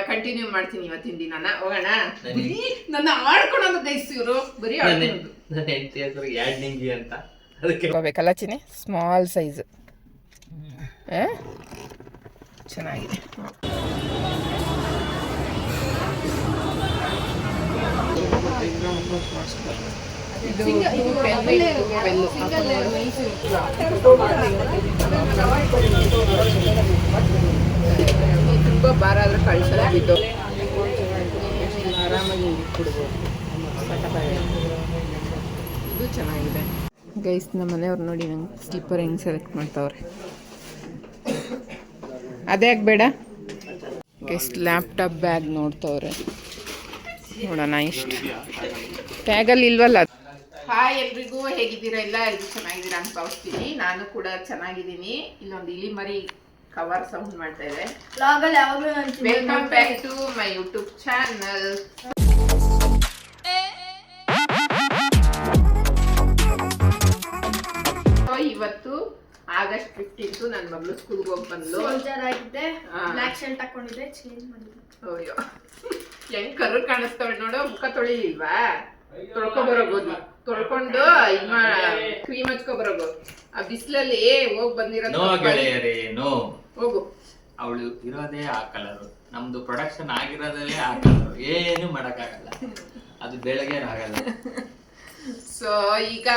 Continue ಮಾಡ್ತೀನಿ ಇವತ್ತಿನ ದಿನಾನ. ಹೋಗೋಣ. ನನ್ನ ಆಡ್ಕೊಳೋದು ಗೈಸ್ ಇವರು ಬರೀ ಆಡ್ಕೊಳೋದು. ನನ್ನ ಹೆಂಡತಿ ಹೆಸರು ಯಾಡ್ನಿಂಗಿ ಅಂತ, ಅದಕ್ಕೆ ಹೋಗ್ಬೇಕಲ್ಲ ಚಿನಿ. ಸ್ಮಾಲ್ ಸೈಜ್ ಚೆನ್ನಾಗಿದೆ. ತುಂಬ ಭಾರ ಆದ್ರೆ ಕಳಿಸಲ್ಲ, ಬಿದ್ದು ಆರಾಮಾಗಿ ಕುಡ್ಬೋದು. ಇದು ಚೆನ್ನಾಗಿದೆ ಗೈಸ್. ನಮ್ಮ ಮನೆಯವ್ರು ನೋಡಿ ನಂಗೆ ಸ್ಲಿಪ್ಪರ್ ಹೆಂಗೆ ಸೆಲೆಕ್ಟ್ ಮಾಡ್ತಾವ್ರೆ. ಅದೇ ಆಗಬೇಡ ಗೈಸ್. ಲ್ಯಾಪ್ಟಾಪ್ ಬ್ಯಾಗ್ ನೋಡ್ತವ್ರೆ, ನೋಡೋಣ ಇಷ್ಟು ಟ್ಯಾಗಲ್ಲಿ ಇಲ್ವಲ್ಲ. ಹಾಯ್ ಎಲ್ರಿಗೂ, ಹೇಗಿದ್ದೀರಾ? ಎಲ್ಲರಿಗೂ ಚೆನ್ನಾಗಿದ್ದೀರಾ ಅಂತ ಭಾವಿಸ್ತೀನಿ. ನಾನು ಕೂಡ ಚೆನ್ನಾಗಿದ್ದೀನಿ. ಇಲ್ಲೊಂದು ಇಲಿ ಮರಿ ಕವರ್ ಸೌಂಡ್ ಮಾಡ್ತಾ ಇದೆ. Welcome back to my YouTube channel. ಇವತ್ತು ಆಗಸ್ಟ್ 15 ನನ್ನ ಮಗಳು ಸ್ಕೂಲ್ಗೆ ಹೋಗಿ ಬಂದ್ಲು. ಬ್ಲಾಕ್ ಶರ್ಟ್ ಹಾಕೊಂಡಿದ್ದೆ, ಚೇಂಜ್ ಮಾಡಿದ್ದೆ. ಅಯ್ಯೋ ಹೆಂಗ್ ಕರ್ರು ಕಾಣಿಸ್ತವೆ ನೋಡು. ಮುಖ ತೊಳಿಲಿಲ್ವಾ? ತೊಳ್ಕೊಬರೋಗೋದು, ತೊಳ್ಕೊಂಡು ಕ್ರೀಮ್ ಹಚ್ಕೊಬರೋದು. ಆ ಬಿಸಿಲಲ್ಲಿ ಹೋಗಿ ಬಂದಿರೋದು. ಹೋಗು. ಅವಳು ಇರೋದೇ ಆ ಕಲರ್, ನಮ್ದು ಪ್ರೊಡಕ್ಷನ್ ಆಗಿರೋದೇ ಆ ಕಲರ್. ಏನು ಮಾಡಕ್ಕಾಗಲ್ಲ, ಅದು ಬೆಳಗ್ಗೆ ಆಗಲ್ಲ. ಸೊ ಈಗ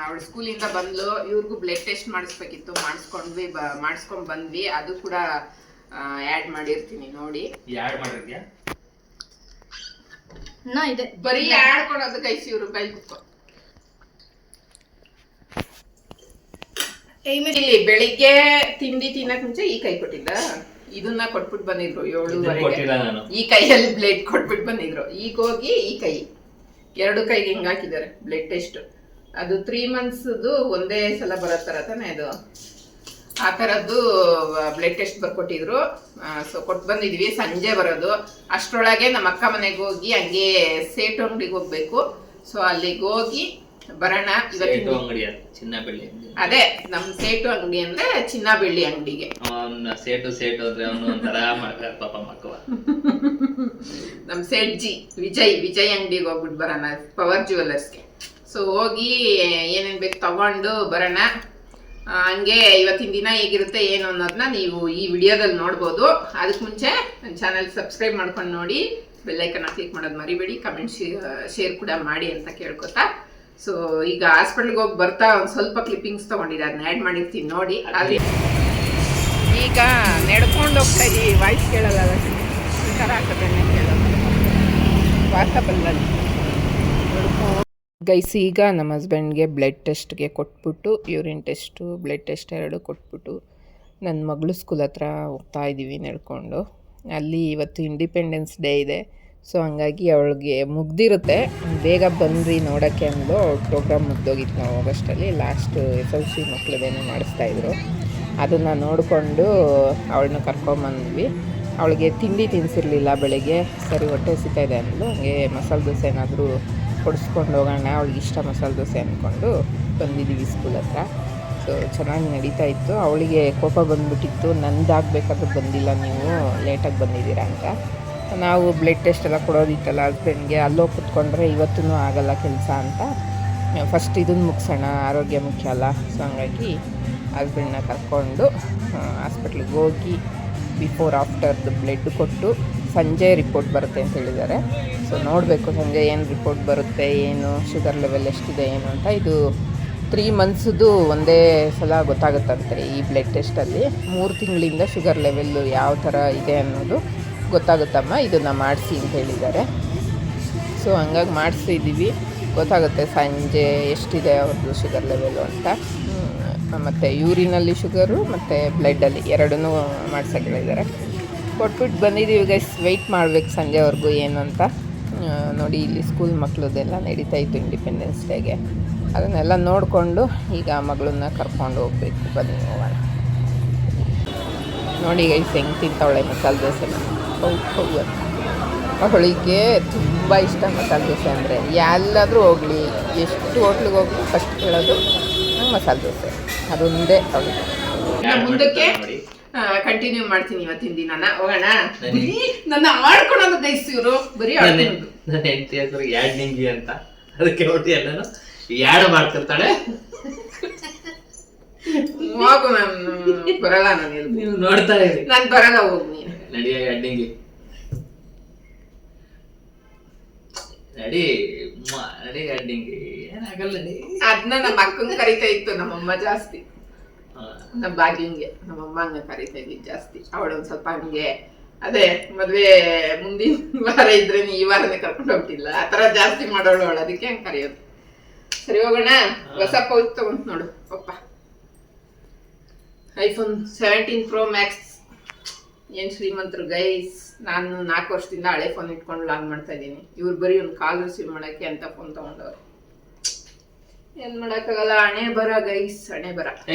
ಅವಳು ಸ್ಕೂಲಿಂದ ಬಂದ್ಲು. ಇವ್ರಿಗೂ ಬ್ಲಡ್ ಟೆಸ್ಟ್ ಮಾಡಿಸ್ಬೇಕಿತ್ತು, ಮಾಡಿಸ್ಕೊಂಡ್ ಬಂದ್ವಿ. ಅದು ಕೂಡ ಆಡ್ ಮಾಡಿರ್ತೀನಿ ನೋಡಿ. ಆಡ್ ಮಾಡಿದ್ಯಾ? ಇದೆ ಬರೀ ಆಡ್ ಕೊಡೋದು ಗೈಸ್. ಇವ್ರು ಕೈ ಬುಕ್ ಇಲ್ಲಿ ಬೆಳಿಗ್ಗೆ ತಿಂಡಿ ತಿನ್ನಕ್ ಮುಂಚೆ ಈ ಕೈ ಕೊಟ್ಟಿದ್ದ. ಇದನ್ನ ಕೊಟ್ಬಿಟ್ಟು ಬಂದಿದ್ರು 7:30. ಈ ಕೈಯಲ್ಲಿ ಬ್ಲಡ್ ಕೊಟ್ಬಿಟ್ಟು ಬಂದಿದ್ರು. ಈಗ ಹೋಗಿ ಈ ಕೈ, ಎರಡು ಕೈಗೆ ಹಿಂಗ್ ಹಾಕಿದ್ದಾರೆ ಬ್ಲಡ್ ಟೆಸ್ಟ್. ಅದು 3 months ಒಂದೇ ಸಲ ಬರೋ ತರ ತಾನೆ ಅದು. ಆ ತರದ್ದು ಬ್ಲಡ್ ಟೆಸ್ಟ್ ಬರ್ಕೊಟ್ಟಿದ್ರು. ಸೊ ಕೊಟ್ಟು ಬಂದಿದ್ವಿ. ಸಂಜೆ ಬರೋದು. ಅಷ್ಟರೊಳಗೆ ನಮ್ಮ ಅಕ್ಕ ಮನೆಗೆ ಹೋಗಿ ಹಂಗೆ ಸೇಟು ಅಂಗಡಿಗೆ ಹೋಗ್ಬೇಕು. ಸೊ ಅಲ್ಲಿಗೆ ಹೋಗಿ ಬರೋಣ. ಇವತ್ತಿನ ಅಂಗಡಿ ಚಿನ್ನ ಬೆಳ್ಳಿ, ಅದೇ ನಮ್ ಸೇಟು ಅಂಗಡಿ ಅಂದ್ರೆ ಚಿನ್ನ ಬೆಳ್ಳಿ ಅಂಗಡಿಗೆ. ಸೇಟು ಅಂದ್ರೆ ಅವನು ಒಂಥರ ಮಾಡ್ತಾರೆ ಪಾಪ ಮಕ್ಕವ. ನಮ್ ಸೇಟ್ ಜಿ ವಿಜಯ್ ಅಂಗಡಿಗೆ ಹೋಗ್ಬಿಟ್ಟು ಬರೋಣ, ಪವರ್ ಜ್ಯುವೆಲ್ಲರ್ಸ್ಗೆ. ಸೊ ಹೋಗಿ ಏನೇನ್ ಬೇಕು ತಗೊಂಡು ಬರೋಣ. ಹಂಗೆ ಇವತ್ತಿನ ದಿನ ಹೇಗಿರುತ್ತೆ ಏನು ಅನ್ನೋದನ್ನ ನೀವು ಈ ವಿಡಿಯೋದಲ್ಲಿ ನೋಡ್ಬೋದು. ಅದಕ್ಕೆ ಮುಂಚೆ ನನ್ನ ಚಾನಲ್ ಸಬ್ಸ್ಕ್ರೈಬ್ ಮಾಡ್ಕೊಂಡು ನೋಡಿ, ಬೆಲ್ಲೈಕನ್ನ ಕ್ಲಿಕ್ ಮಾಡೋದು ಮರಿಬೇಡಿ, ಕಮೆಂಟ್ ಶೇರ್ ಕೂಡ ಮಾಡಿ ಅಂತ ಕೇಳ್ಕೊತಾ. ಸೊ ಈಗ ಹಾಸ್ಪಿಟಲ್ಗೆ ಹೋಗಿ ಬರ್ತಾ ಒಂದು ಸ್ವಲ್ಪ ಕ್ಲಿಪ್ಪಿಂಗ್ಸ್ ತಗೊಂಡಿದ್ದೆ, ಅದನ್ನ ಆ್ಯಡ್ ಮಾಡಿರ್ತೀನಿ ನೋಡಿ. ಅದು ಈಗ ನಡ್ಕೊಂಡು ಹೋಗ್ತಾ ಇದ್ದೀವಿ. ವಾಯ್ಸ್ ಕೇಳಲ್ಲ, ಈ ಥರ ಆಗ್ತದೆ ಕೇಳೋದು ವಾಟ್ಸಪ್ಪಲ್ಲಿ ಗೈಸ್. ಈಗ ನಮ್ಮ ಹಸ್ಬೆಂಡ್ಗೆ ಬ್ಲಡ್ ಟೆಸ್ಟ್ಗೆ ಕೊಟ್ಬಿಟ್ಟು, ಯೂರಿನ್ ಟೆಸ್ಟು ಬ್ಲಡ್ ಟೆಸ್ಟ್ ಎರಡು ಕೊಟ್ಬಿಟ್ಟು ನನ್ನ ಮಗಳು ಸ್ಕೂಲ್ ಹತ್ರ ಹೋಗ್ತಾ ಇದ್ದೀವಿ ನಡ್ಕೊಂಡು. ಅಲ್ಲಿ ಇವತ್ತು ಇಂಡಿಪೆಂಡೆನ್ಸ್ ಡೇ ಇದೆ. ಸೊ ಹಂಗಾಗಿ ಅವಳಿಗೆ ಮುಗ್ದಿರುತ್ತೆ, ಬೇಗ ಬಂದ್ರಿ ನೋಡೋಕ್ಕೆ ಅಂದು ಅವ್ಳ ಪ್ರೋಗ್ರಾಮ್ ಮುಗ್ದೋಗಿತ್ತು. ನಾವು ಆಗಸ್ಟಲ್ಲಿ ಲಾಸ್ಟ್ SLC ಮಕ್ಕಳದೇನೋ ಮಾಡಿಸ್ತಾಯಿದ್ರು. ಅದನ್ನು ನೋಡಿಕೊಂಡು ಅವಳನ್ನ ಕರ್ಕೊಂಬಂದ್ವಿ. ಅವಳಿಗೆ ತಿಂಡಿ ತಿನ್ನಿಸಿರ್ಲಿಲ್ಲ ಬೆಳಗ್ಗೆ. ಸರಿ ಹೊಟ್ಟೆ ಸಿಗ್ತಾಯಿದೆ ಅಂದ್ಲು. ಹಂಗೆ ಮಸಾಲೆ ದೋಸೆ ಏನಾದರೂ ಕೊಡಿಸ್ಕೊಂಡು ಹೋಗೋಣ, ಅವಳಿಗೆ ಇಷ್ಟ ಮಸಾಲೆ ದೋಸೆ ಅಂದ್ಕೊಂಡು ಬಂದಿದ್ದೀವಿ ಸ್ಕೂಲ್ ಹತ್ರ. ಸೊ ಚೆನ್ನಾಗಿ ನಡೀತಾ ಇತ್ತು. ಅವಳಿಗೆ ಕೋಪ ಬಂದುಬಿಟ್ಟಿತ್ತು, ನಂದಾಗಬೇಕಾದ್ರೂ ಬಂದಿಲ್ಲ, ನೀವು ಲೇಟಾಗಿ ಬಂದಿದ್ದೀರಾ ಅಂತ. ನಾವು ಬ್ಲಡ್ ಟೆಸ್ಟ್ ಎಲ್ಲ ಕೊಡೋದಿತ್ತಲ್ಲ ಹಸ್ಬೆಂಡ್ಗೆ, ಅಲ್ಲೋಗಿ ಕುತ್ಕೊಂಡ್ರೆ ಇವತ್ತೂ ಆಗಲ್ಲ ಕೆಲಸ ಅಂತ ಫಸ್ಟ್ ಇದನ್ನು ಮುಗಿಸೋಣ, ಆರೋಗ್ಯ ಮುಖ್ಯ ಅಲ್ಲ. ಸೊ ಹಂಗಾಗಿ ಹಸ್ಬೆಂಡನ್ನ ಕರ್ಕೊಂಡು ಹಾಸ್ಪಿಟ್ಲಿಗೆ ಹೋಗಿ ಬಿಫೋರ್ ಆಫ್ಟರ್ದು ಬ್ಲಡ್ ಕೊಟ್ಟು ಸಂಜೆ ರಿಪೋರ್ಟ್ ಬರುತ್ತೆ ಅಂತ ಹೇಳಿದ್ದಾರೆ. ಸೊ ನೋಡಬೇಕು ಸಂಜೆ ಏನು ರಿಪೋರ್ಟ್ ಬರುತ್ತೆ, ಏನು ಶುಗರ್ ಲೆವೆಲ್ ಎಷ್ಟಿದೆ ಏನು ಅಂತ. ಇದು 3 months ಒಂದೇ ಸಲ ಗೊತ್ತಾಗುತ್ತಂತೆ ಈ ಬ್ಲಡ್ ಟೆಸ್ಟಲ್ಲಿ. 3 ತಿಂಗಳಿಂದ ಶುಗರ್ ಲೆವೆಲ್ಲು ಯಾವ ಥರ ಇದೆ ಅನ್ನೋದು ಗೊತ್ತಾಗುತ್ತಮ್ಮ, ಇದನ್ನು ಮಾಡಿಸಿ ಅಂತ ಹೇಳಿದ್ದಾರೆ. ಸೊ ಹಂಗಾಗಿ ಮಾಡಿಸಿದ್ದೀವಿ, ಗೊತ್ತಾಗುತ್ತೆ ಸಂಜೆ ಎಷ್ಟಿದೆ ಅವ್ರದ್ದು ಶುಗರ್ ಲೆವೆಲ್ಲು ಅಂತ. ಮತ್ತು ಯೂರಿನಲ್ಲಿ ಶುಗರು ಮತ್ತು ಬ್ಲಡ್ಡಲ್ಲಿ ಎರಡನ್ನೂ ಮಾಡ್ಸೋಕೆ ಹೇಳಿದ್ದಾರೆ. ಕೊಟ್ಬಿಟ್ಟು ಬಂದಿದ್ದೀವಿ ಗೈಸ್. ವೆಯ್ಟ್ ಮಾಡಬೇಕು ಸಂಜೆವರೆಗೂ ಏನು ಅಂತ. ನೋಡಿ ಇಲ್ಲಿ ಸ್ಕೂಲ್ ಮಕ್ಕಳದೆಲ್ಲ ನಡೀತಾ ಇತ್ತು ಇಂಡಿಪೆಂಡೆನ್ಸ್ ಡೇಗೆ. ಅದನ್ನೆಲ್ಲ ನೋಡಿಕೊಂಡು ಈಗ ಮಗಳನ್ನ ಕರ್ಕೊಂಡು ಹೋಗ್ಬೇಕು. ಬನ್ನಿ ಹೋಗೋಣ. ನೋಡಿ ಗೈಸ್ ಹೆಂಗೆ ತಿಂತಾವಳೆ ಮಸಾಲೆ ದೋಸೆನ. ಹೌದು ಅವಳಿಗೆ ತುಂಬ ಇಷ್ಟ ಮಸಾಲೆ ದೋಸೆ ಅಂದರೆ. ಎಲ್ಲಾದರೂ ಹೋಗಲಿ, ಎಷ್ಟು ಹೋಟ್ಲಿಗೆ ಹೋಗಲಿ ಫಸ್ಟ್ ಕೇಳೋದು ನಂಗೆ ಮಸಾಲೆ ದೋಸೆ, ಅದೊಂದೇ ಅವಳಿಗೆ. ಮುಂದಕ್ಕೆ ಕಂಟಿನ್ಯೂ ಮಾಡ್ತೀನಿ ಇವತ್ತಿನ ದಿನಾನ. ಹೋಗೋಣ. ಬರೀ ನನ್ನ ಆಡ್ಕೊಳೋದು ಗೈಸ್ ಇವರು, ಬರೀ ಆಡ್ಕೊಳೋದು. ನನ್ನ ಹೆಂಡತಿ ಹೆಸರು ಯಾಡ್ನಿಂಗಿ ಅಂತ, ಅದಕ್ಕೆ ಒಟ್ಟು ಎಲ್ಲಾನು ಯಾಡ್ ಮಾಡ್ತಿರ್ತಾಳೆ. ಹೋಗು, ನಾನು ಬರಲ್ಲ. ನೀವು ನೋಡ್ತಾ ಇರಿ, ನಾನು ಬರಲ್ಲ. ಹೋಗು ನೀನು. ನಡಿಯ ಯಾಡ್ನಿಂಗಿ, ನಡಿ ನಡಿ ಯಾಡ್ನಿಂಗಿ, ಏನಾಗಲ್ಲ ನಡಿ. ಅದನ್ನ ನಮ್ಮ ಅಕ್ಕಂಗೆ ಕರಿತಾ ಇತ್ತು ನಮ್ಮಮ್ಮ ಜಾಸ್ತಿ. ನಮ್ಮ ಭಾಗ್ಯಂಗೆ ನಮ್ಮಮ್ಮ ಹಂಗ ಕರಿತಾ ಇದ್ದಿದ್ದು ಜಾಸ್ತಿ. ಅವಳೊಂದ್ ಸ್ವಲ್ಪ ಹಂಗೆ, ಅದೇ ಮದ್ವೆ ಮುಂದಿನ ವಾರ ಇದ್ರೆ ಈ ವಾರನೇ ಕರ್ಕೊಂಡು ಹೋಗ್ತಿಲ್ಲ, ಆತರ ಜಾಸ್ತಿ ಮಾಡೋಳು ಅವಳು, ಅದಕ್ಕೆ ಹಂಗೆ ಕರೆಯೋದು. ಸರಿ ಹೋಗೋಣ. ಹೊಸ ಪೌಚ್ ತಗೊಂಡ್ ನೋಡು ಪಪ್ಪ, iPhone 17 Pro Max. ಏನ್ ಶ್ರೀಮಂತರು ಗೈಸ್. ನಾನು 4 ವರ್ಷದಿಂದ ಹಳೆ ಫೋನ್ ಇಟ್ಕೊಂಡು ಲಾಗ್ ಮಾಡ್ತಾ ಇದ್ದೀನಿ. ಇವ್ರು ಬರೀ ಒಂದು ಕಾಲ್ ರಿಸೀವ್ ಮಾಡಕ್ಕೆ ಅಂತ ಫೋನ್ ತಗೊಂಡವ್ರು. ಏನ್ ಮಾಡಕ್ಕಾಗಲ್ಲ, ಹಣೆ ಬರ ಗೈಸ್, ಹಣೆ ಬರ.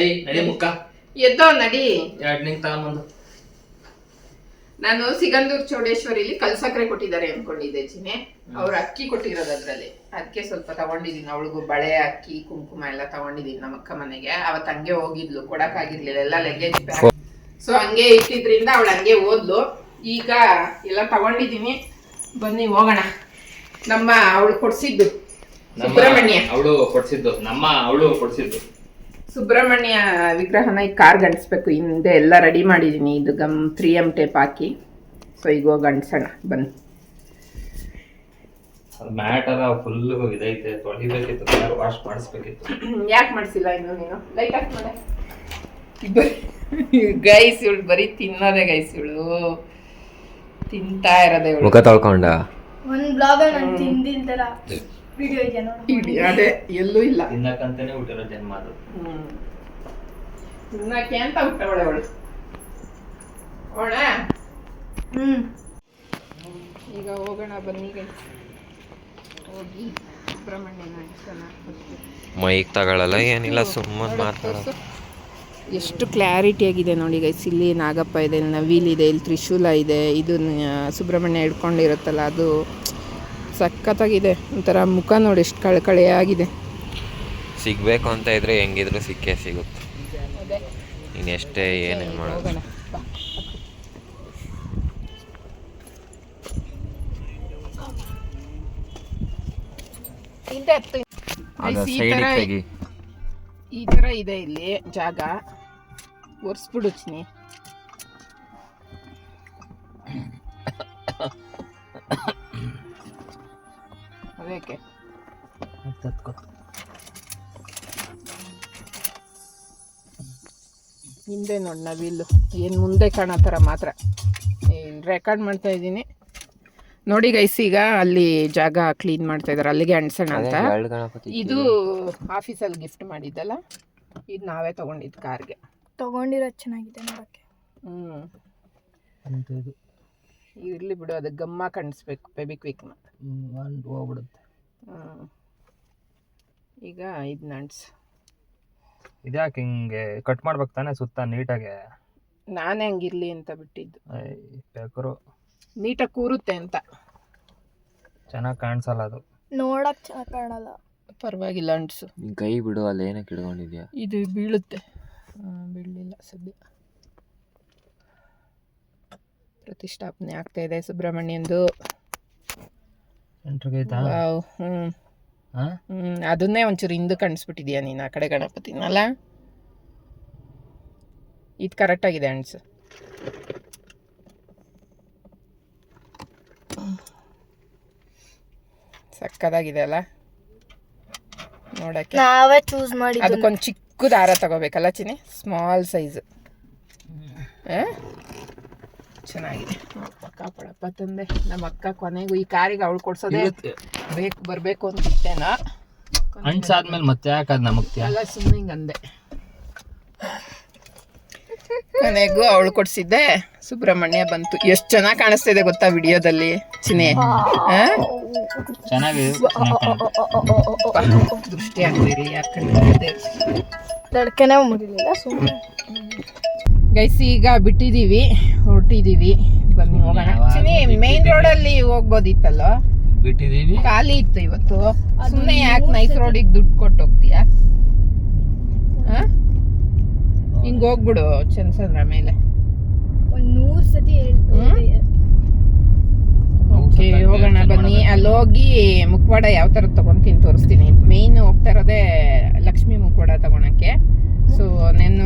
ನಡಿ ಮುಕ್ಕ, ಎದ್ದೋ ನಡಿ. ಯಾಡ್ನಿಂಗ್ ತಗೊಂಬಂದು. ನಾನು ಸಿಗಂದೂರ್ ಚೌಡೇಶ್ವರಿಲಿ ಕಲ್ಸಕ್ರೆ ಕೊಟ್ಟಿದ್ದಾರೆ ಅನ್ಕೊಂಡಿದ್ದೆ ಚಿನ್ನೆ. ಅವ್ರು ಅಕ್ಕಿ ಕೊಟ್ಟಿರೋದು ಅದ್ರಲ್ಲಿ, ಅದಕ್ಕೆ ಸ್ವಲ್ಪ ತಗೊಂಡಿದೀನಿ. ಅವಳಿಗೂ ಬಳೆ, ಅಕ್ಕಿ, ಕುಂಕುಮ ಎಲ್ಲ ತಗೊಂಡಿದೀನಿ ನಮ್ಮ ಅಕ್ಕ ಮನೆಗೆ. ಅವತ್ತು ಹಂಗೆ ಹೋಗಿದ್ಲು, ಕೊಡಕ್ ಆಗಿರ್ಲಿಲ್ಲ, ಎಲ್ಲ ಲಗೇಜ್ ಪ್ಯಾಕ್. ಸೊ ಹಂಗೆ ಇಟ್ಟಿದ್ರಿಂದ ಅವಳು ಹಂಗೆ ಓದ್ಲು. ಈಗ ಎಲ್ಲ ತಗೊಂಡಿದೀನಿ, ಬನ್ನಿ ಹೋಗೋಣ. ನಮ್ಮ ಅವಳು ಕೊಡ್ಸಿದ್ದು ಸುಬ್ರಹ್ಮಣ್ಯ, ಅವಳು ಕೊಡ್ಸಿದ್ದು ಸುಬ್ರಹ್ಮಣ್ಯ ವಿಗ್ರಹನ ಈ ಕಾರ್ ಗಂಟಿಸ್ಬೇಕು. ಹಿಂದೆ ಎಲ್ಲ ರೆಡಿ ಮಾಡಿದೀನಿ. ಇದು 3M ಟೇಪ್ ಹಾಕಿ. ಸೊ ಈಗ ಹೋಗಿ ಗಂಟ್ಸೋಣ ಬನ್ನಿ. Matter full ಇದೈತೆ, ತೊಳಿಬೇಕಿತ್ತು, wash ಮಾಡಿಸ್ಬೇಕಿತ್ತು. ಯಾಕೆ ಮಾಡಿಸಿಲ್ಲ ಇನ್ನು ನೀನು? ಲೈಟ್ ಆಫ್ ಮಾಡ ಗೈಸ್. ಇವಳು ಬರೀ ತಿನ್ನೋದೆ ಗೈಸ್, ಇವಳು ತಿಂತಾ ಇರೋದೆ. ಮುಖ ತೊಳ್ಕೊಂಡ ಒಂದ್ ಬ್ಲಾಗ್ ನಾನು ತಿಂದಿನ ತರ ವಿಡಿಯೋ ಇದೆ ನೋಡಿ. ಅದೇ ಎಲ್ಲೂ ಇಲ್ಲ, ತಿನ್ನಕಂತಾನೆ ಹುಟ್ಟಿರೋ ಜನ್ಮ ಅದು. ತಿನ್ನಕ್ಕೆ ಅಂತ ಹುಟ್ಟವಳೆ ಅವಳು. ಹೋಗೋಣ. ಈಗ ಹೋಗೋಣ ಬನ್ನಿ ಗೈಸ್. ಹೋಗಿ ಸುಬ್ರಹ್ಮಣ್ಯನ ಮೈಕ್ ತಗೊಳ್ಳಲ್ಲ, ಏನಿಲ್ಲ, ಸುಮ್ಮನೆ ಮಾತಾಡೋದು. ಎಷ್ಟು ಕ್ಲಾರಿಟಿ ಆಗಿದೆ ನೋಡಿ ಗೈಸ್. ಇಲ್ಲಿ ನಾಗಪ್ಪ ಇದೆ, ಇಲ್ಲಿ ನವಿಲ್ ಇದೆ, ಇಲ್ಲಿ ತ್ರಿಶೂಲ ಇದೆ. ಇದು ಸುಬ್ರಹ್ಮಣ್ಯ ಹಿಡ್ಕೊಂಡಿರುತ್ತಲ್ಲ, ಅದು ಸಖತ್ತಾಗಿದೆ. ಒಂಥರ ಮುಖ ನೋಡಿ ಎಷ್ಟು ಕಳೆಯಾಗಿದೆ. ಸಿಗ್ಬೇಕು ಅಂತ ಇದ್ರೆ ಹೆಂಗಿದ್ರು ಸಿಕ್ಕೇ ಸಿಗುತ್ತೆ. ಇನ್ನೆಷ್ಟೇ ಏನೇನು ಮಾಡೋದು. ಈ ತರ ಇದೆ ಇಲ್ಲಿ ಜಾಗ. ಒರ್ಸ್ಬಿಡುಚ್ನಿ. ಅದಕ್ಕೆ ಹಿಂದೆ ನೋಡಿ ನವಿಲು, ಏನು ಮುಂದೆ ಕಾಣೋ ಥರ ಮಾತ್ರ. ರೆಕಾರ್ಡ್ ಮಾಡ್ತಾ ಇದ್ದೀನಿ ನೋಡಿ ಗೈಸ್. ಈಗ ಅಲ್ಲಿ ಜಾಗ ಕ್ಲೀನ್ ಮಾಡ್ತಾ ಇದಾರೆ, ಅಲ್ಲಿಗೆ ಅಂಟ್ಸೋಣ ಅಂತ. ಇದು ಆಫೀಸಲ್ಲಿ ಗಿಫ್ಟ್ ಮಾಡಿದ್ದಲ್ಲ, ಇದು ನಾವೇ ತಗೊಂಡಿದ್ದು ಕಾರ್ಗೆ. ತಗೊಂಡಿರೋದು ಚೆನ್ನಾಗಿದೆ ನೋಡಕ್ಕೆ. ಇರ್ಲಿ ಬಿಡು, ಅದಕ್ಕೆ ಗಮ್ಮ ಕಾಣಿಸ್ಬೇಕು, ಫೆಬಿಕ್ವಿಕ್ನ ಹೋಗ್ಬಿಡುತ್ತೆ. ಈಗ ಇದನ್ನ ಅಂಟ್ಸ್. ಇದ್ಯಾಕೆ ಹಿಂಗೆ ಕಟ್ ಮಾಡ್ಬೇಕು ತಾನೆ ಸುತ್ತ ನೀಟಾಗೆ? ನಾನೇ ಹಂಗಿರ್ಲಿ ಅಂತ ಬಿಟ್ಟಿದ್ದು. ಬೇಕರು ನೀಟಾಗಿ ಕೂರುತ್ತೆ ಅಂತ. ಚೆನ್ನಾಗಿ ಕಾಣಿಸಲ್ಲ ಅದು, ನೋಡಕ್ ಚೆನ್ನಾಗಿ ಕಾಣಲ್ಲ. ಪರವಾಗಿಲ್ಲ ಅಂಟ್ಸು. ಕೈ ಬಿಡು, ಅಲ್ಲಿ ಏನಕ್ಕೆ ಇಡ್ಕೊಂಡಿದ್ಯಾ? ಇದು ಬೀಳುತ್ತೆ. ಬೀಳಲಿಲ್ಲ ಸದ್ಯ. ಪ್ರತಿಷ್ಠಾಪನೆ ಆಗ್ತಾ ಇದೆ ಸುಬ್ರಹ್ಮಣ್ಯಂದು. ಅದನ್ನೇ ಒಂಚೂರು ಹಿಂದೆ ಕಾಣಿಸ್ಬಿಟ್ಟಿದ್ಯಾ ನೀನು, ಆ ಕಡೆ ಗಣಪತಿನಲ್ಲ. ಇದು ಕರೆಕ್ಟಾಗಿದೆ ಅಣ್ಸು. ಸಕ್ಕದಾಗಿದೆ ಅಲ್ಲ ನೋಡಕ್ಕೆ. ನಾವೇ ಚೂಸ್ ಮಾಡಿ. ಅದಕ್ಕೊಂದು ಚಿಕ್ಕ ದಾರ ತಗೋಬೇಕಲ್ಲ ಚಿನಿ, ಸ್ಮಾಲ್ ಸೈಜ್. ಚೆನ್ನಾಗಿದೆ. ಕಾಪಾಡಪ್ಪ ತಂದೆ. ನಮ್ಮ ಅಕ್ಕ ಕೊನೆಗೂ ಈ ಕಾರಿಗೆ ಅವಳು ಕೊಡ್ಸೋದೇ ಬರಬೇಕು ಅಂತಿತ್ತೇನೋ. ಅಂಟ್ಸಾದ್ಮೇಲೆ ಮತ್ತೆ ಯಾಕೆ ನಮಗೆ ಅಲ್ಲ, ಸುಮ್ಮನೆ ಹಿಂಗೆ ಅಂದೆ. ಕೊನೆಗೂ ಅವಳು ಕೊಡ್ಸಿದ್ದೆ, ಸುಬ್ರಹ್ಮಣ್ಯ ಬಂತು. ಎಷ್ಟು ಚೆನ್ನಾಗಿ ಕಾಣಿಸ್ತಿದೆ ಗೊತ್ತಾ ವಿಡಿಯೋದಲ್ಲಿ ಚಿನಿ. ಚೆನ್ನಾಗಿ ದೃಷ್ಟಿ ಆಗ್ತೀರಿ ಯಾಕಂದ್ರೆ ತಡ್ಕೆನೇ ಮುರಿಲಿಲ್ಲ ಸುಮ್ಮನೆ. ಗೈಸ್ ಈಗ ಬಿಟ್ಟಿದ್ದೀವಿ, ಹೊರಟಿದ್ದೀವಿ. ಬನ್ನಿ ಹೋಗೋಣ. ಚಿನಿ ಮೇನ್ ರೋಡಲ್ಲಿ ಹೋಗ್ಬೋದಿತ್ತಲ್ಲ, ಬಿಟ್ಟಿದ್ದೀವಿ. ಖಾಲಿ ಇತ್ತು ಇವತ್ತು. ಸುಮ್ಮನೆ ಯಾಕೆ ನೈಸ್ ರೋಡಿಗೆ ದುಡ್ಡು ಕೊಟ್ಟು ಹೋಗ್ತೀಯಾ? ಹಿಂಗೆ ಹೋಗ್ಬಿಡು ಚಂದ್ಸಂದ್ರ ಮೇಲೆ. 100 ಸತಿ ಓಕೆ ಹೋಗೋಣ ಬನ್ನಿ. ಅಲ್ಲಿ ಹೋಗಿ ಮುಖವಾಡ ಯಾವ ಥರ ತೊಗೊತೀನಿ ತೋರಿಸ್ತೀನಿ. ಮೇಯ್ನ್ ಹೋಗ್ತಾ ಇರೋದೇ ಲಕ್ಷ್ಮಿ ಮುಖವಾಡ ತೊಗೊಳಕ್ಕೆ. ಸೊ ನಾನು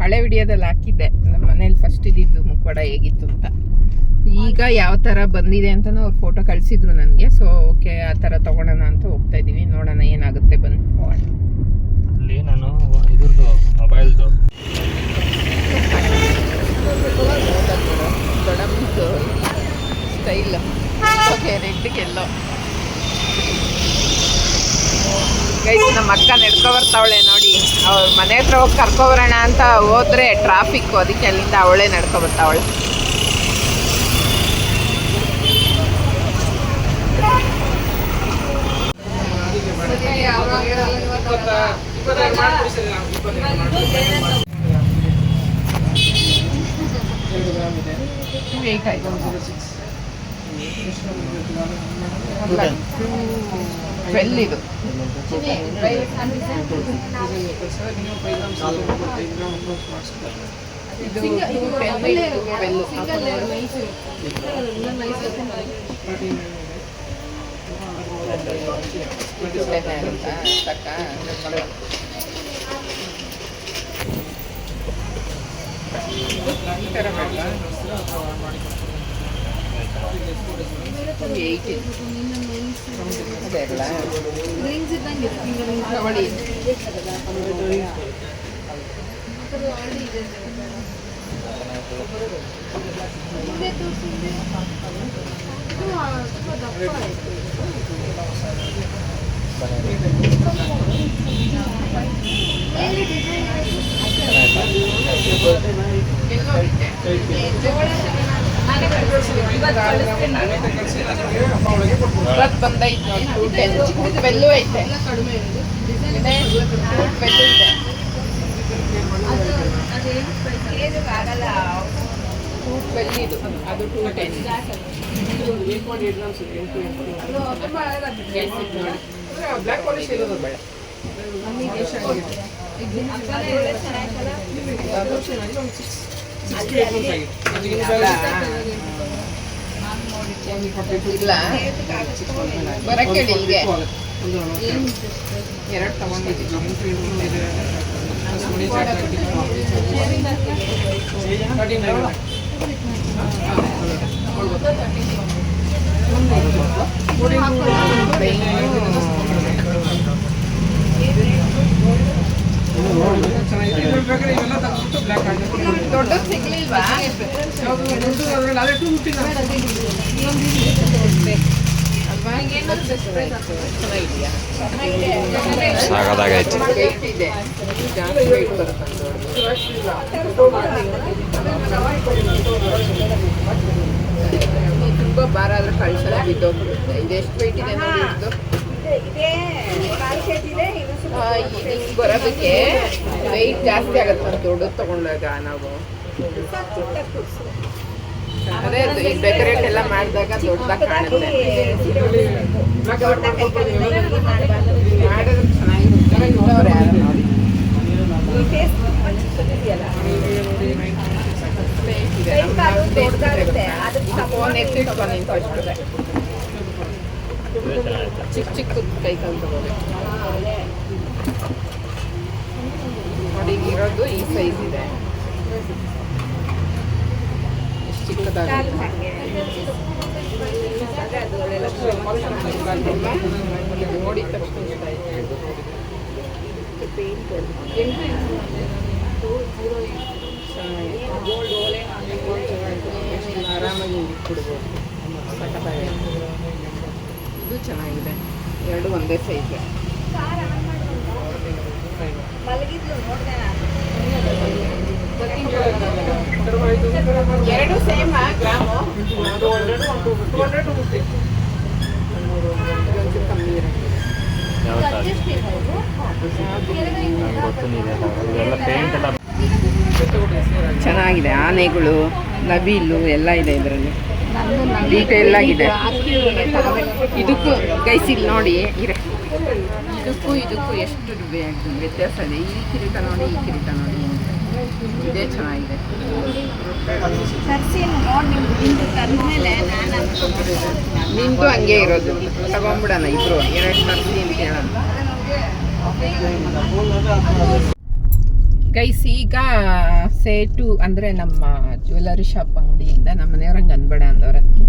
ಹಳೆ ವಿಡಿಯೋದಲ್ಲಿ ಹಾಕಿದ್ದೆ ನಮ್ಮ ಮನೇಲಿ ಫಸ್ಟ್ ಇದ್ದಿದ್ದು ಮುಖವಾಡ ಹೇಗಿತ್ತು ಅಂತ. ಈಗ ಯಾವ ಥರ ಬಂದಿದೆ ಅಂತಲೂ ಅವ್ರು ಫೋಟೋ ಕಳಿಸಿದ್ರು ನನಗೆ. ಸೊ ಓಕೆ ಆ ಥರ ತೊಗೊಳೋಣ ಅಂತ ಹೋಗ್ತಾ ಇದ್ದೀವಿ. ನೋಡೋಣ ಏನಾಗುತ್ತೆ, ಬನ್ನಿ ಹೋಗೋಣ. ಅಲ್ಲಿ ನಾನು ಇದ್ರದ್ದು ಮೊಬೈಲ್ದು ದೊಡ್ಡಮ್ಮದು ಸ್ಟೈಲ್. ಓಕೆ ರೆಡ್ಗೆಲ್ಲೋ ಗೈಸ್ ನಮ್ಮ ಅಕ್ಕ ನಡ್ಕೊ ಬರ್ತಾವಳೆ ನೋಡಿ. ಅವ್ರ ಮನೆ ಹತ್ರ ಹೋಗಿ ಕರ್ಕೊಬರೋಣ ಅಂತ ಹೋದ್ರೆ ಟ್ರಾಫಿಕ್ಕು, ಅದಕ್ಕೆ ಅಲ್ಲಿಂದ ಅವಳೇ ನಡ್ಕೊ ಬರ್ತಾವಳೆ. ಇದು ಬಂದೈತೆ 210. ಚಿಕ್ಕದು ಬೆಲ್ಲು ಐತೆ, ಬೆಲ್ಲು ಇದೆ. ಬೆಲ್ಲಿದು ಅದು 210. ಬ್ಲ್ಯಾಕ್ ಪಾಲಿಶ್ ಇರೋದು ಬೇಡ. ಇಲ್ಲ ಬರಕ್ಕೆ ಹೇಳಿ. ಇಲ್ಲಿಗೆ 2 ತಗೊಂಡಿದ್ದೀನಿ. ದೊಡ್ಡ ಸಿಗ್ಲಿಲ್ವಾ? ಸಾಕಾಗೈತೆ. ತುಂಬಾ ಭಾರ ಆದ್ರೆ ಕಳ್ಸಲ್ಲ, ಬಿದ್ದೋಗ್ಬಿಡುತ್ತೆ. ಇದೆಷ್ಟು ವೆಯ್ಟ್ ಇದೆ ನೋಡಿ. ಹಿಂಗೆ ಬರೋದಕ್ಕೆ ವೆಯ್ಟ್ ಜಾಸ್ತಿ ಆಗುತ್ತೆ ದೊಡ್ಡದು ತಗೊಂಡಾಗ. ನಾವು ಅದೇ ಈಗ ಡೆಕೋರೇಟ್ ಎಲ್ಲ ಮಾಡಿದಾಗ ದೊಡ್ಡದಾಗಿ ಕಾಣುತ್ತೆ. ಮಾಡಿದ್ರೆ ಚೆನ್ನಾಗಿರುತ್ತೆ. ಯಾರು ನೋಡಿ ಫೋನ್ ಎತ್ತಿಟ್ಕೊಂಡು ಫಸ್ಟ್ ಚಿಕ್ಕ ಚಿಕ್ಕ ಕೈ ಕಾಲು ತಗೋಬೇಕು ನೋಡಿ. ಇರೋದು ಈ ಸೈಜ್ ಇದೆ. ಎಷ್ಟು ಚಿಕ್ಕದಾಗುತ್ತೆ ನೋಡಿ ತಕ್ಷಣ ಇಷ್ಟ ಆಯ್ತು. ಆರಾಮಾಗಿ ಇಟ್ಬಿಡ್ಬೋದು. ಇದು ಚೆನ್ನಾಗಿದೆ. 2 ಒಂದೇ ಸೈಜ್. ಎರಡು ಸೇಮ್ ಗ್ರಾಮು. 200 ಕಮ್ಮಿ ಇರುತ್ತೆ. ಚೆನ್ನಾಗಿದೆ. ಆನೆಗಳು, ನವಿಲು ಎಲ್ಲ ಇದೆ ಇದರಲ್ಲಿ. ಡೀಟೇಲ್ ಆಗಿದೆ. ಇದಕ್ಕೂ ಗೈಸಿಲ್ ನೋಡಿ, ಇದಕ್ಕೂ ಎಷ್ಟು ವ್ಯತ್ಯಾಸ ಇದೆ. ಈ ಕಿರೀಟ ನೋಡಿ, ಈ ಕಿರೀಟ ನೋಡಿ. ಇದೇ ಚೆನ್ನಾಗಿದೆ. ನಿಂದು ಹಂಗೆ ಇರೋದು, ತಗೊಂಬಿಡೋಣ ಇಬ್ರು, 2 ತರಿಸಿ ಅಂತ ಹೇಳೋಣ. ಗೈಸ್, ಈಗ ಸೇಟು ಅಂದರೆ ನಮ್ಮ ಜ್ಯುವೆಲರಿ ಶಾಪ್ ಅಂಗಡಿಯಿಂದ ನಮ್ಮ ಮನೆಯವ್ರಂಗೆ ಅನ್ಬೇಡ ಅಂದವ್ರು, ಅದಕ್ಕೆ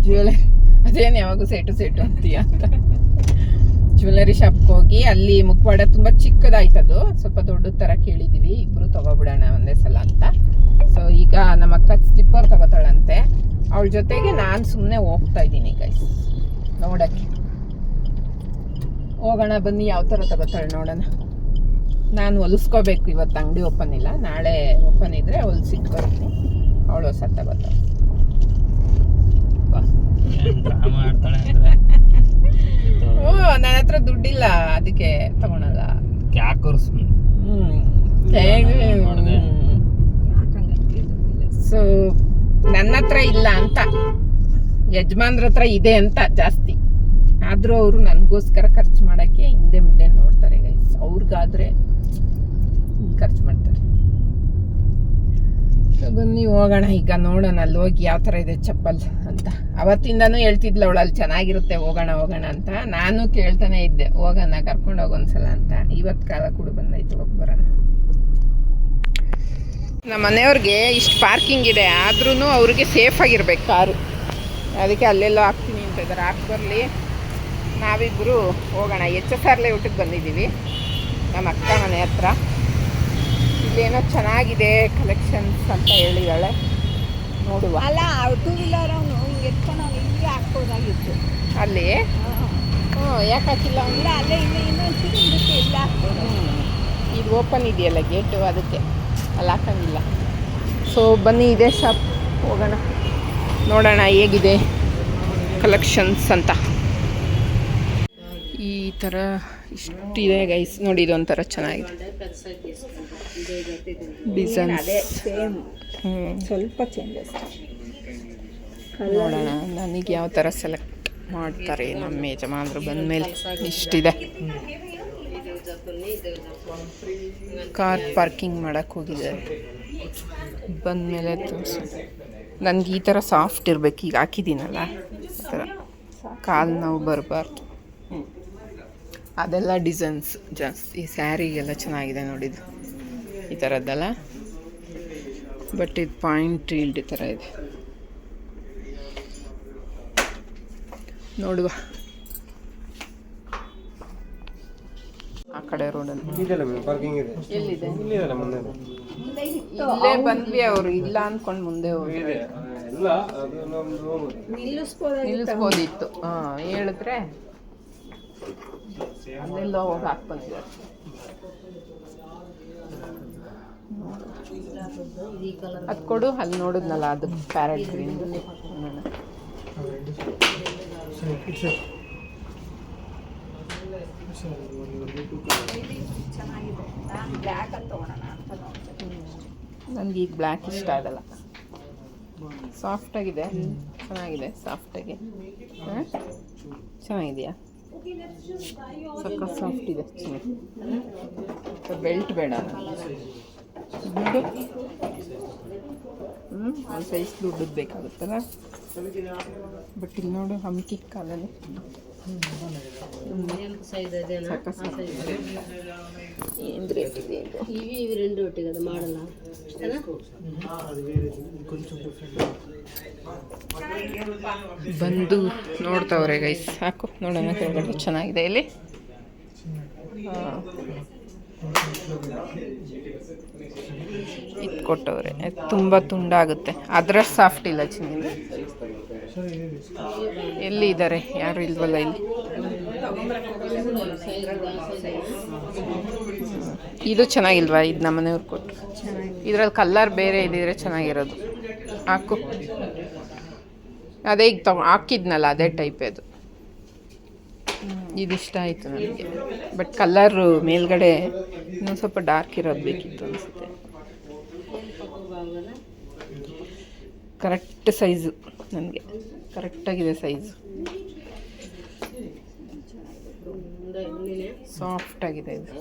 ಜ್ಯುವೆಲರಿ ಅದೇನು ಯಾವಾಗೂ ಸೇಟು ಅಂತೀಯ ಅಂತ ಜ್ಯುವೆಲರಿ ಶಾಪ್ಗೆ ಹೋಗಿ ಅಲ್ಲಿ ಮುಖವಾಡ ತುಂಬ ಚಿಕ್ಕದಾಯ್ತದು, ಸ್ವಲ್ಪ ದೊಡ್ಡ ಥರ ಕೇಳಿದ್ದೀವಿ, ಇಬ್ಬರು ತೊಗೊಬಿಡೋಣ ಒಂದೇ ಸಲ ಅಂತ. ಸೊ ಈಗ ನಮ್ಮ ಅಕ್ಕ ಸ್ಲಿಪ್ಪರ್ ತೊಗೋತಾಳಂತೆ, ಅವಳ ಜೊತೆಗೆ ನಾನು ಸುಮ್ಮನೆ ಹೋಗ್ತಾ ಇದ್ದೀನಿ ಗೈಸ್ ನೋಡೋಕ್ಕೆ. ಹೋಗೋಣ ಬನ್ನಿ, ಯಾವ ಥರ ತೊಗೋತಾಳೆ ನೋಡೋಣ. ನಾನು ಹೊಲಿಸ್ಕೋಬೇಕು, ಇವತ್ತು ಅಂಗಡಿ ಓಪನ್ ಇಲ್ಲ, ನಾಳೆ ಓಪನ್ ಇದ್ದರೆ ಹೊಲ್ಸಿಟ್ಟು ಬರ್ತೀನಿ. ಅವಳು ಹೊಸ ತಗೋತಾಳೆ. ಓ, ನನ್ನ ಹತ್ರ ದುಡ್ಡಿಲ್ಲ, ಅದಕ್ಕೆ ತಗೊಳಲ್ಲ. ಸೊ ನನ್ನ ಹತ್ರ ಇಲ್ಲ ಅಂತ, ಯಜಮಾನ್ರ ಹತ್ರ ಇದೆ ಅಂತ ಜಾಸ್ತಿ. ಆದರೂ ಅವರು ನನಗೋಸ್ಕರ ಖರ್ಚು ಮಾಡೋಕ್ಕೆ ಹಿಂದೆ ಮುಂದೆ ನೋಡ್ತಾರೆ ಗೈಸ್. ಅವ್ರಿಗಾದರೆ ಖರ್ಚು ಮಾಡ್ತಾರೆ. ಬನ್ನಿ ಹೋಗೋಣ ಈಗ, ನೋಡೋಣ ಅಲ್ಲಿ ಹೋಗಿ ಯಾವ ಥರ ಇದೆ ಚಪ್ಪಲ್ ಅಂತ. ಅವತ್ತಿಂದನೂ ಹೇಳ್ತಿದ್ಲು ಅವಳು ಅಲ್ಲಿ ಚೆನ್ನಾಗಿರುತ್ತೆ ಹೋಗೋಣ ಅಂತ. ನಾನು ಕೇಳ್ತಾನೆ ಇದ್ದೆ ಹೋಗೋಣ, ಕರ್ಕೊಂಡು ಹೋಗೋನ್ಸಲ ಅಂತ. ಇವತ್ತು ಕಾಲ ಕೂಡ ಬಂದಾಯ್ತು, ಹೋಗಿ ಬರೋಣ. ನಮ್ಮ ಮನೆಯವ್ರಿಗೆ ಇಷ್ಟು ಪಾರ್ಕಿಂಗ್ ಇದೆ, ಆದ್ರೂ ಅವ್ರಿಗೆ ಸೇಫಾಗಿರ್ಬೇಕು ಕಾರು, ಅದಕ್ಕೆ ಅಲ್ಲೆಲ್ಲೋ ಹಾಕ್ತೀನಿ ಅಂತ ಇದ್ದಾರೆ. ಹಾಕಿ ಬರಲಿ, ನಾವಿಬ್ಬರು ಹೋಗೋಣ. HSR ಲೇಔಟಿಗೆ ಬಂದಿದ್ದೀವಿ, ನಮ್ಮ ಅಕ್ಕ ಮನೆ ಹತ್ರ. ಇಲ್ಲೇನೋ ಚೆನ್ನಾಗಿದೆ ಕಲೆಕ್ಷನ್ಸ್ ಅಂತ ಹೇಳಿದಾಳೆ, ನೋಡುವ. ಅಲ್ಲ, 2 ವೀಲರ್ ಅವನು ಹಿಂಗೆ ಎತ್ಕೊಂಡು ಅವ್ನು ಇಲ್ಲಿಗೆ ಹಾಕ್ಬೋದಾಗಿತ್ತು ಅಲ್ಲಿ. ಯಾಕೆ ಹಾಕಿಲ್ಲ ಇಲ್ಲ, ಅಲ್ಲೇ ಇನ್ನೊಂದು ಇದಕ್ಕೆ ಇಲ್ಲ ಹಾಕ್ಬೋದು. ಇದು ಓಪನ್ ಇದೆಯಲ್ಲ ಗೇಟು, ಅದಕ್ಕೆ ಅಲ್ಲಿ ಹಾಕಂಗಿಲ್ಲ. ಸೊ ಬನ್ನಿ, ಇದೇ ಶಾಪ್ ಹೋಗೋಣ, ನೋಡೋಣ ಹೇಗಿದೆ ಕಲೆಕ್ಷನ್ಸ್ ಅಂತ. ಈ ಥರ ಇಷ್ಟಿದೆ ಗೈಸ್, ನೋಡಿ ಇದೊಂಥರ ಚೆನ್ನಾಗಿದೆ ಡಿಸೈನ್ಸ್. ಸ್ವಲ್ಪ ಚೇಂಜಸ್ ನೋಡೋಣ ನನಗೆ ಯಾವ ಥರ ಸೆಲೆಕ್ಟ್ ಮಾಡ್ತಾರೆ ನಮ್ಮ ಯಜಮಾನರು ಬಂದಮೇಲೆ. ಇಷ್ಟಿದೆ. ಕಾರ್ ಪಾರ್ಕಿಂಗ್ ಮಾಡೋಕ್ಕೆ ಹೋಗಿದ್ದಾರೆ, ಬಂದಮೇಲೆ ತೋರಿಸು. ನನಗೆ ಈ ಥರ ಸಾಫ್ಟ್ ಇರಬೇಕು, ಈಗ ಹಾಕಿದ್ದೀನಲ್ಲ ಆ ಥರ, ಕಾಲು ನೋವು ಬರಬಾರ್ದು. ಅದೆಲ್ಲ ಡಿಸೈನ್ಸ್ ಜಾಸ್ತಿ. ಸ್ಯಾರಿಗೆಲ್ಲ ಚೆನ್ನಾಗಿದೆ ನೋಡಿದ್ದು, ಈ ಥರದ್ದೆಲ್ಲ. ಬಟ್ ಇದು ಪಾಯಿಂಟ್ ಇಲ್ಡ್ ಥರ ಇದೆ, ನೋಡುವ. ಆ ಕಡೆ ರೋಡಲ್ಲಿ ಎಲ್ಲಿದೆ? ಇಲ್ಲೇ ಬಂದ್ವಿ, ಅವರು ಇಲ್ಲ ಅಂದ್ಕೊಂಡು ಮುಂದೆ ಹೋಗಿ ನಿಲ್ಲಿಸ್ಬೋದಿತ್ತು. ಹೇಳಿದ್ರೆ ಅಲ್ಲೆಲ್ಲ ಹೋಗಿ ಹಾಕ್ಬಂದಿದ್ದಾರೆ. ಅದು ಕೊಡು, ಅಲ್ಲಿ ನೋಡಿದ್ನಲ್ಲ ಅದು ಪ್ಯಾರೆಟ್ ಗ್ರೀನ್. ನನಗೆ ಈಗ ಬ್ಲ್ಯಾಕ್ ಇಷ್ಟ ಆಗಲ್ಲ, ಸಾಫ್ಟಾಗಿದೆ, ಚೆನ್ನಾಗಿದೆ, ಸಾಫ್ಟಾಗಿ. ಚೆನ್ನಾಗಿದೆಯಾ? ಸಕ್ಕ ಸಾಫ್ಟ್ ಇದೆ, ಬೆಲ್ಟ್ ಬೇಡ ದುಡ್ಡು. ಒಂದು ಸೈಜ್ ದುಡ್ಡು ಬೇಕಾಗುತ್ತಲ್ಲ. ಬಟ್ ಇಲ್ಲಿ ನೋಡು, ಹಮ್ಕಿ ಕಾಲಲ್ಲಿ ಏನು ರೇಟ್ ಇದೆ ಇದು? ಇవి 2 ಒಟ್ಟಿಗೆ ಅದು ಮಾಡಲ್ಲ ಬಂದು ನೋಡ್ತಾವ್ರೆ ಗೈಸ್. ಸಾಕು ನೋಡೋಣ, ಕೆಳಗಡೆ ಚೆನ್ನಾಗಿದೆ ಇಲ್ಲಿ. ಇದು ಕೊಟ್ಟವ್ರೆ, ತುಂಬ ತುಂಡಾಗುತ್ತೆ, ಅದರಷ್ಟು ಸಾಫ್ಟ್ ಇಲ್ಲ. ಚಿನ್ನ ಎಲ್ಲಿ ಇದ್ದಾರೆ? ಯಾರು ಇಲ್ವಲ್ಲ ಇಲ್ಲಿ. ಇದು ಚೆನ್ನಾಗಿಲ್ವಾ? ಇದು ನಮ್ಮ ಮನೆಯವ್ರು ಕೊಟ್ಟು. ಇದರಲ್ಲಿ ಕಲರ್ ಬೇರೆ ಇದ್ದಿದ್ರೆ ಚೆನ್ನಾಗಿರೋದು. ಹಾಕು, ಅದೇ ಈಗ ಹಾಕಿದ್ನಲ್ಲ ಅದೇ ಟೈಪ್ ಅದು. ಇದಿಷ್ಟ ಆಯಿತು ನನಗೆ, ಬಟ್ ಕಲರು ಮೇಲ್ಗಡೆ ಇನ್ನೊಂದು ಸ್ವಲ್ಪ ಡಾರ್ಕ್ ಇರೋದು ಬೇಕಿತ್ತು ಅನಿಸುತ್ತೆ. ಕರೆಕ್ಟ್ ಸೈಜು ನನಗೆ, ಕರೆಕ್ಟಾಗಿದೆ ಸೈಜು, ಸಾಫ್ಟಾಗಿದೆ ಇದು.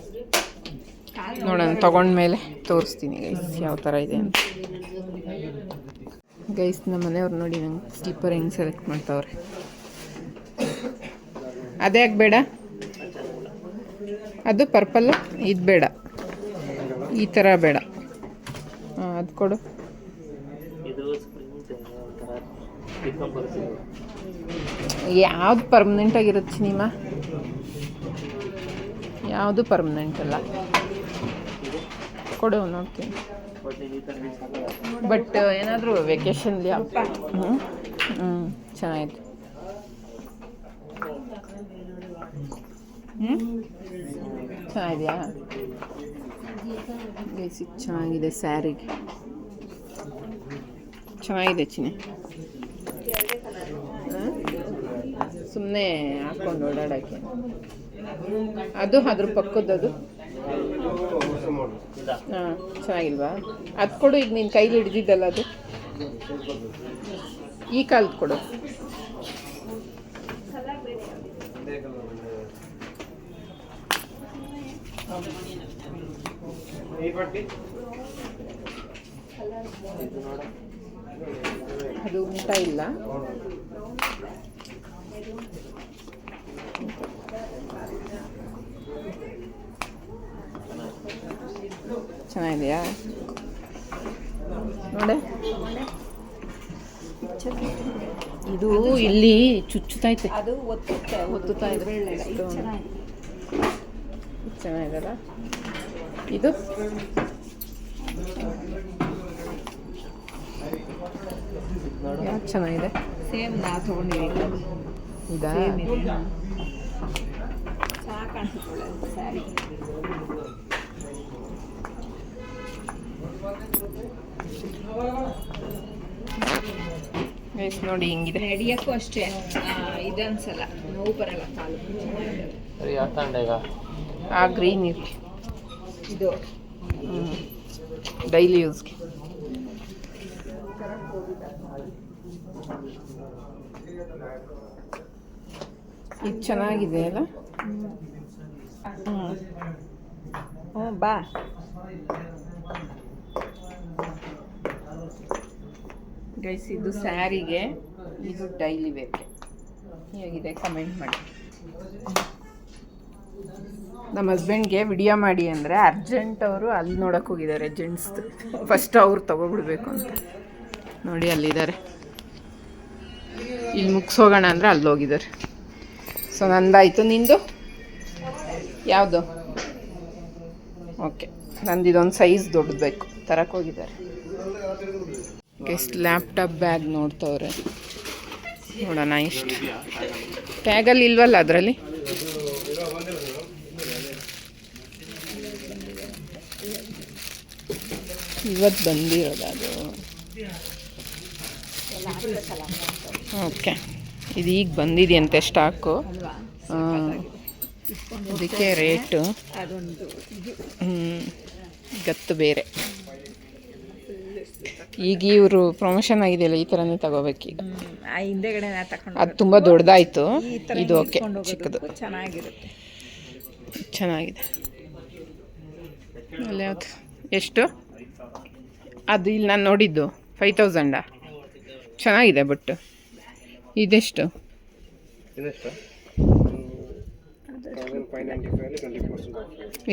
ನೋಡೋಣ ತೊಗೊಂಡ್ಮೇಲೆ ತೋರಿಸ್ತೀನಿ ಗೈಸ್ ಯಾವ ಥರ ಇದೆ ಅಂತ. ಗೈಸ್ ನಮ್ಮ ಮನೆಯವ್ರು ನೋಡಿ ನಂಗೆ ಸ್ಲಿಪ್ಪರ್ ಹೆಂಗೆ ಸೆಲೆಕ್ಟ್ ಮಾಡ್ತಾವ್ರೆ. ಅದೇ ಯಾಕೆ ಬೇಡ, ಅದು ಪರ್ಪಲ್ಲು, ಇದು ಬೇಡ, ಈ ಥರ ಬೇಡ. ಹಾಂ ಅದು ಕೊಡು. ಯಾವುದು ಪರ್ಮನೆಂಟಾಗಿರುತ್ತೆ ಸಿನಿಮಾ, ಯಾವುದು ಪರ್ಮನೆಂಟ್ ಅಲ್ಲ. ಕೊಡು ನೋಡ್ತೀನಿ. ಬಟ್ ಏನಾದರೂ ವೆಕೇಶನ್ಲಿ ಹ್ಞೂ ಚೆನ್ನಾಗಿದೆ. ಚೆನ್ನಾಗಿದೆಯಾ ಬೇಸಿಕ್? ಚೆನ್ನಾಗಿದೆ ಸ್ಯಾರಿಗೆ, ಚೆನ್ನಾಗಿದೆ ಚಿನ್ನೆ. ಸುಮ್ಮನೆ ಹಾಕ್ಕೊಂಡು ಓಡಾಡೋಕ್ಕೆ. ಅದು ಅದ್ರ ಪಕ್ಕದ್ದು ಹಾಂ ಚೆನ್ನಾಗಿಲ್ವಾ? ಅದು ಕೊಡು. ಈಗ ನಿನ್ನ ಕೈಲಿ ಹಿಡ್ದಿದ್ದಲ್ಲ ಅದು, ಈ ಕಾಲದ ಕೊಡು. ಅದು ಊಟ ಇಲ್ಲ. ಚೆನ್ನಾಗಿದೆಯಾ ನೋಡೆ. ಇದು ಇಲ್ಲಿ ಚುಚ್ಚುತ್ತೈತೆ, ಅದು ಒತ್ತುತ್ತಾ ಇದೆ. ಚೆನ್ನಾಗಿದೆಲ್ಲ ಇದು. ಯಾಕೆ ಚೆನ್ನಾಗಿದೆ? ಸೇಮ್ ನಾ ತೊಗೊಂಡಿದ್ದೀನಿ. ಇದಾ? ಚೆನ್ನಾಗಿ ಕಾಣಿಸುತ್ತೆ ಸ್ಯಾರಿ. ಗೈಸ್ ನೋಡಿ ಹಿಂಗಿದೆ. ನಡೆಯೋಕ್ಕೂ ಅಷ್ಟೇ ಇದನ್ಸಲ್ಲ, ನೋವು ಬರಲ್ಲ ಕಾಲು. ಆ ಗ್ರೀನ್ ಇರಲಿ, ಇದು ಡೈಲಿ ಯೂಸ್ಗೆ. ಇದು ಚೆನ್ನಾಗಿದೆ ಅಲ್ಲ? ಹ್ಞೂ ಬಾ. ಗೈಸ್ ಇದು ಸ್ಯಾರಿಗೆ, ಇದು ಡೈಲಿ ವೇರ್ಗೆ. ಹೇಗಿದೆ ಕಮೆಂಟ್ ಮಾಡಿ. ನಮ್ಮ ಹಸ್ಬೆಂಡ್ಗೆ ವಿಡಿಯೋ ಮಾಡಿ ಅಂದರೆ ಅರ್ಜೆಂಟ್ ಅವರು ಅಲ್ಲಿ ನೋಡೋಕೆ ಹೋಗಿದ್ದಾರೆ ಜೆಂಟ್ಸ್ದು. ಫಸ್ಟ್ ಅವ್ರು ತೊಗೊಬಿಡ್ಬೇಕು ಅಂತ ನೋಡಿ ಅಲ್ಲಿದ್ದಾರೆ. ಇಲ್ಲಿ ಮುಗಿಸೋಗೋಣ ಅಂದರೆ ಅಲ್ಲಿ ಹೋಗಿದ್ದಾರೆ. ಸೊ ನಂದಾಯಿತು. ನಿಂದು ಯಾವುದು? ಓಕೆ, ನಂದು ಇದೊಂದು ಸೈಜ್ ದೊಡ್ಡದು ಬೇಕು, ತರಕ್ಕೆ ಹೋಗಿದ್ದಾರೆ. ಗೆಸ್ಟ್ ಲ್ಯಾಪ್ಟಾಪ್ ಬ್ಯಾಗ್ ನೋಡ್ತವ್ರೆ. ನೋಡೋಣ ಇಷ್ಟು. ಟ್ಯಾಗಲ್ಲಿ ಇಲ್ವಲ್ಲ ಅದರಲ್ಲಿ? ಇವತ್ತು ಬಂದಿರೋದು ಅದು. ಓಕೆ, ಇದು ಈಗ ಬಂದಿದೆಯಂತೆ ಸ್ಟಾಕು. ಅದಕ್ಕೆ ರೇಟು ಗತ್ತು ಬೇರೆ. ಈಗ ಇವರು ಪ್ರಮೋಷನ್ ಆಗಿದೆಯಲ್ಲ, ಈ ಥರನೇ ತಗೋಬೇಕೀಗ. ಹಿಂದೆಗಡೆ ತಗೊಂಡು ಅದು ತುಂಬ ದೊಡ್ಡದಾಯಿತು. ಇದು ಓಕೆ, ಚಿಕ್ಕದು ಚೆನ್ನಾಗಿರುತ್ತೆ. ಚೆನ್ನಾಗಿದೆ. ಅಲ್ಲಿ ಯಾವುದು? ಎಷ್ಟು ಅದು? ಇಲ್ಲಿ ನಾನು ನೋಡಿದ್ದು 5000. ಚೆನ್ನಾಗಿದೆ. ಬಟ್ ಇದೆಷ್ಟು?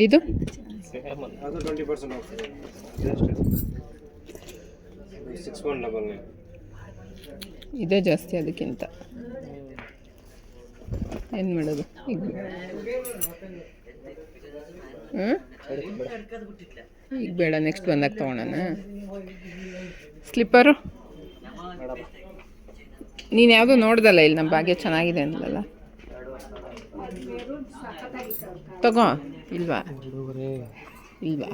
ಇದು ಇದೇ ಜಾಸ್ತಿ ಅದಕ್ಕಿಂತ. ಏನು ಮಾಡೋದು ಈಗ? ಈಗ ಬೇಡ, ನೆಕ್ಸ್ಟ್ ಬಂದಾಗ ತೊಗೊಳೋಣ. ಸ್ಲಿಪ್ಪರು ನೀನು ಯಾವುದೋ ನೋಡ್ದಲ್ಲ ಇಲ್ಲಿ ನಮ್ಮ ಭಾಗ್ಯ ಚೆನ್ನಾಗಿದೆ ಅಂದಲ್ಲ, ತಗೋ. ಇಲ್ವಾ? ಇಲ್ವಾ?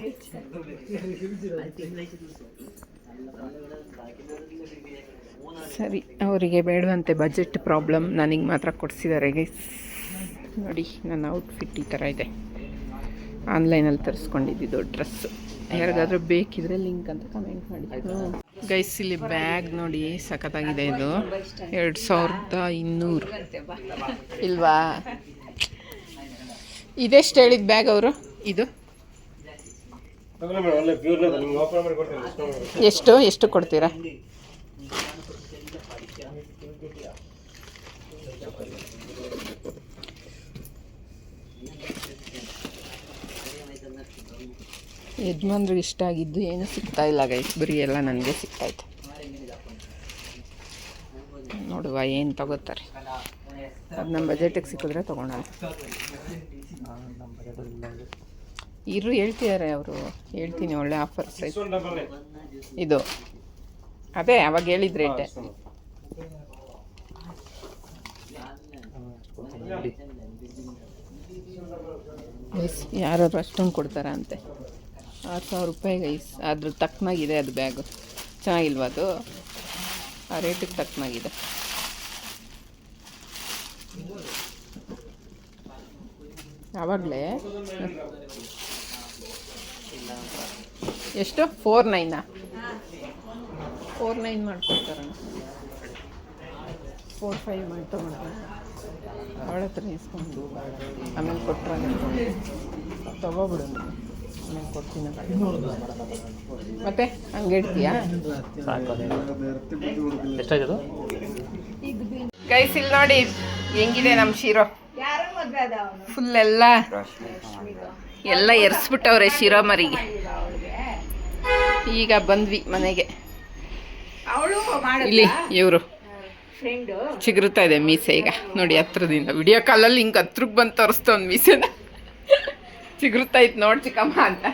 ಸರಿ, ಅವರಿಗೆ ಬೇಡವಂತೆ, ಬಜೆಟ್ ಪ್ರಾಬ್ಲಮ್. ನನಗೆ ಮಾತ್ರ ಕೊಡಿಸಿದ್ದಾರೆ ಗೈಸ್. ನೋಡಿ ನನ್ನ ಔಟ್ಫಿಟ್ ಈ ಥರ ಇದೆ. ಆನ್ಲೈನಲ್ಲಿ ತರಿಸ್ಕೊಂಡಿದ್ದು ಡ್ರೆಸ್ಸು. ಯಾರಿಗಾದ್ರೂ ಬೇಕಿದ್ರೆ ಲಿಂಕ್ ಅಂತ ಕಮೆಂಟ್ ಮಾಡಿ. ಗೈಸ್ ಇಲ್ಲಿ ಬ್ಯಾಗ್ ನೋಡಿ ಸಖತ್ತಾಗಿದೆ. ಇದು 2200 ಇಲ್ವಾ? ಇದೆಷ್ಟು ಹೇಳಿದ ಬ್ಯಾಗ್ ಅವರು? ಇದು ಎಷ್ಟು ಕೊಡ್ತೀರಾ? ಯಜಮಾನ್ರಿಗೆ ಇಷ್ಟ ಆಗಿದ್ದು ಏನು ಸಿಗ್ತಾ ಇಲ್ಲ ಗೈಸ್, ಬರೀ ಎಲ್ಲ ನನಗೆ ಸಿಗ್ತಾಯಿತ್ತು. ನೋಡುವ ಏನು ತಗೋತಾರೆ, ಅದು ನಮ್ಮ ಬಜೆಟಿಗೆ ಸಿಕ್ಕಿದ್ರೆ ತೊಗೊಳಲ್ಲ. ಇರು ಹೇಳ್ತಿದ್ದಾರೆ ಅವರು, ಹೇಳ್ತೀನಿ ಒಳ್ಳೆ ಆಫರ್ಸ್ ಇದು. ಅದೇ ಅವಾಗ ಹೇಳಿದ ರೇಟೆ. ಗೈಸ್ ಯಾರಾದ್ರು ಅಷ್ಟೊಂದು ಕೊಡ್ತಾರ ಅಂತೆ, 6,000 ರೂಪಾಯಿ ಗೈಸ್. ಅದ್ರ ತಕ್ಕನಾಗಿದೆ ಅದು ಬ್ಯಾಗು, ಚೆನ್ನಾಗಿಲ್ವ ಅದು? ಆ ರೇಟಿಗೆ ತಕ್ಕನಾಗಿದೆ. ಆವಾಗಲೇ ಎಷ್ಟು 4,900 4,900 ಮಾಡ್ಕೊಡ್ತಾರಣ್ಣ. 4,500 ಮಾಡಿ ತೊಗೊಂಡ್ರೆ ಅವಳ ಹತ್ರ ಇಸ್ಕೊಂಡು ಆಮೇಲೆ ಕೊಟ್ಟರೆ ತೊಗೊಬಿಡು, ಆಮೇಲೆ ಕೊಡ್ತೀನಿ. ಮತ್ತೆ ಹಂಗೆ ಇಡ್ತೀಯಾ? ಎಷ್ಟಾಯ್ತು ಗೈಸ್ ಇಲ್ಲಿ ನೋಡಿ ಹೆಂಗಿದೆ ನಮ್ಮ ಶಿರೋ. ಫುಲ್ ಎಲ್ಲ ಎರ್ಸ್ಬಿಟ್ಟವ್ರೆ ಶಿರೋ ಮರಿಗೆ. ಈಗ ಬಂದ್ವಿ ಮನೆಗೆ. ಇಲ್ಲಿ ಇವರು ಚಿಗುರುತ್ತಾ ಇದೆ ಮೀಸೆ. ಈಗ ನೋಡಿ ಹತ್ರದಿಂದ ವಿಡಿಯೋ ಕಾಲಲ್ಲಿ ಹಿಂಗೆ ಹತ್ರಕ್ಕೆ ಬಂದು ತೋರಿಸ್ತಾ ಒಂದು ಮೀಸೆನ ಚಿಗುರುತ್ತಾ ಇತ್ತು ನೋಡಿ ಚಿಕ್ಕಮ್ಮ ಅಂತ.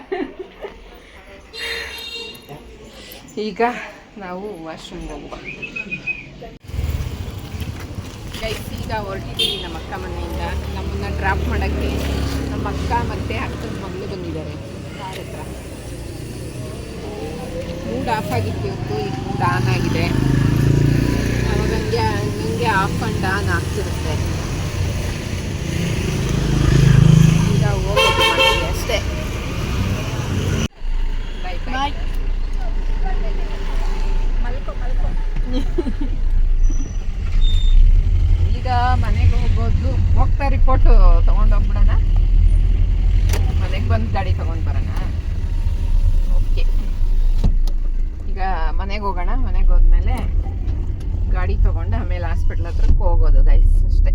ಈಗ ನಾವು ವಾಶ್ರೂಮ್ಗೆ ಹೋಗುವ ಗೈಸ್. ಈಗ ಹೊರಟಿದ್ದೀವಿ ನಮ್ಮ ಅಕ್ಕ ಮನೆಯಿಂದ. ನಮ್ಮನ್ನು ಡ್ರಾಪ್ ಮಾಡೋಕ್ಕೆ ನಮ್ಮ ಅಕ್ಕ ಮತ್ತು ಅಕ್ಕನ ಮಗಳು ಬಂದಿದ್ದಾರೆ ಕಾರ್ ಹತ್ರ. ಮೂಡ್ ಆಫ್ ಆಗಿತ್ತು ಇವತ್ತು, ಈಗ ಮೂಡ್ ಆನ್ ಆಗಿದೆ. ಅವಾಗ ಹಂಗೆ ಆಫ್ ಆ್ಯಂಡ್ ಆನ್ ಆಗ್ತಿರುತ್ತೆ. ಈಗ ಹೋಗೋದು ಮನೆಗೆ ಅಷ್ಟೇ. ಬಾಯ್ ಬಾಯ್. ಈಗ ಮನೆಗೆ ಹೋಗೋದು, ಹೋಗ್ತಾ ರಿಪೋರ್ಟು ತೊಗೊಂಡೋಗ್ಬಿಡೋಣ, ಮನೆಗೆ ಬಂದು ಗಾಡಿ ತೊಗೊಂಡು ಬರೋಣ. ಓಕೆ, ಈಗ ಮನೆಗೆ ಹೋಗೋಣ. ಮನೆಗೆ ಹೋದ್ಮೇಲೆ ಗಾಡಿ ತೊಗೊಂಡು ಆಮೇಲೆ ಹಾಸ್ಪಿಟ್ಲ್ ಹತ್ರಕ್ಕೆ ಹೋಗೋದು ಗೈಸ್ ಅಷ್ಟೇ.